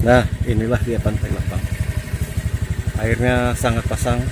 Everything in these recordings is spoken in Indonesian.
Nah, inilah dia Pantai Lapang. Airnya sangat pasang.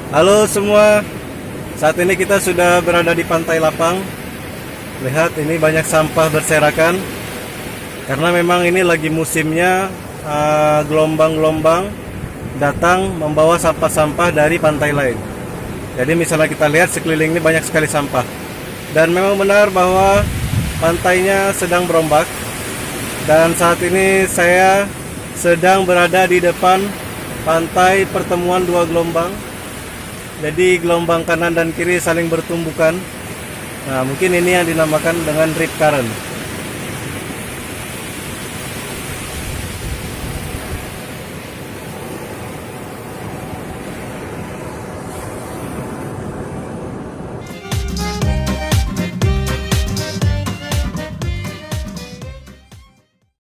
Halo semua, saat ini kita sudah berada di Pantai Lapang. Lihat, ini banyak sampah berserakan karena memang ini lagi musimnya gelombang-gelombang datang membawa sampah-sampah dari pantai lain. Jadi misalnya kita lihat sekeliling ini banyak sekali sampah. Dan memang benar bahwa pantainya sedang berombak. Dan saat ini saya sedang berada di depan pantai pertemuan dua gelombang. Jadi gelombang kanan dan kiri saling bertumbukan. Nah, mungkin ini yang dinamakan dengan rip current.